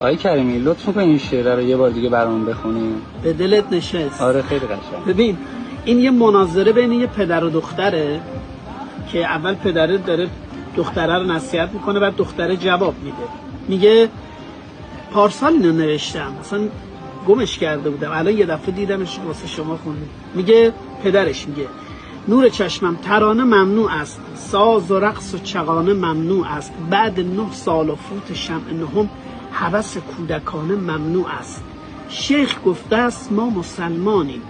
آقای کریمی لطف می‌کنی این شعر رو یه بار دیگه برامون بخونی؟ به دلت نشست. آره خیلی قشنگ. ببین این یه مناظره بین یه پدر و دختره که اول پدره داره دختره رو نصیحت میکنه، بعد دختره جواب میده. میگه پارسال اینو نوشتم، مثلا گمش کرده بودم، الان یه دفعه دیدمش واسه شما خوندم. میگه پدرش میگه نور چشمم ترانه ممنوع است، ساز و رقص و چغانه ممنوع است، بعد 9 سال و فوت شمع نهم هوس کودکانه ممنوع است. شیخ گفته است ما مسلمانیم،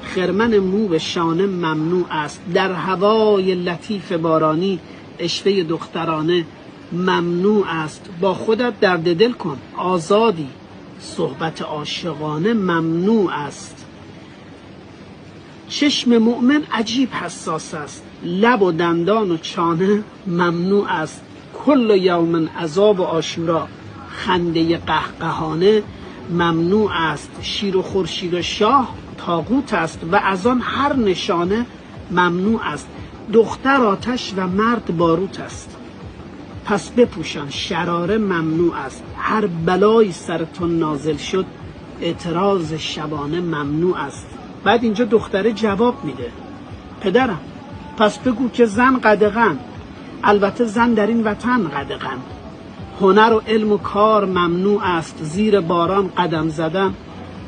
خرمن مو به شانه ممنوع است، در هوای لطیف بارانی عشوه دخترانه ممنوع است. با خودت درد دل کن آزادی، صحبت عاشقانه ممنوع است. چشم مؤمن عجیب حساس است، لب و دندان و چانه ممنوع است. کل یوم عذاب و عاشورا، خنده قهقهانه ممنوع است. شیر و خورشید و شاه طاغوت است و از آن هر نشانه ممنوع است. دختر آتش و مرد باروت است، پس بپوشان شراره ممنوع است. هر بلایی سرتون نازل شد اعتراض شبانه ممنوع است. بعد اینجا دختره جواب میده پدرم پس بگو که زن قدغن، البته زن در این وطن قدغن. هنر و علم و کار ممنوع است، زیر باران قدم زدن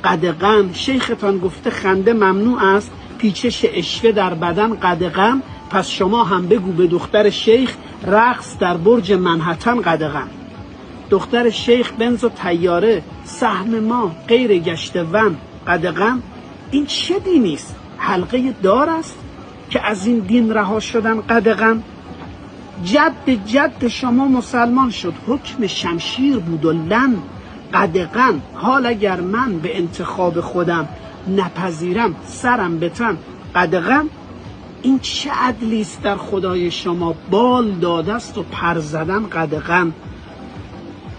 قدغن. شیختان گفته خنده ممنوع است، پیچش عشوه در بدن قدغن. پس شما هم بگو به دختر شیخ رقص در برج منحتن قدغن. دختر شیخ بنز و طیاره، سهم ما غیر گشت ون قدغن. این چه دینی است؟ حلقه دار است که از این دین رها شدن قدغن. جد شما مسلمان شد، حکم شمشیر بود و لن قدغن. حال اگر من به انتخاب خودم نپذیرم سرم بتن قدغن. این چه عدلی است در خدای شما، بال داده است و پر زدن قدغن.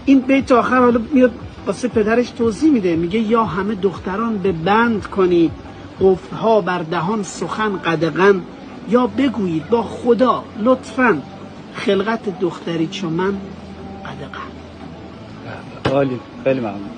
این بیت آخر حالا میاد واسه پدرش توضیح میده، میگه یا همه دختران به بند کنید، قفلها بر دهان سخن قدغن. یا بگویید با خدا لطفاً خلقت دختری چون من قدغن. عالی، خیلی ممنون.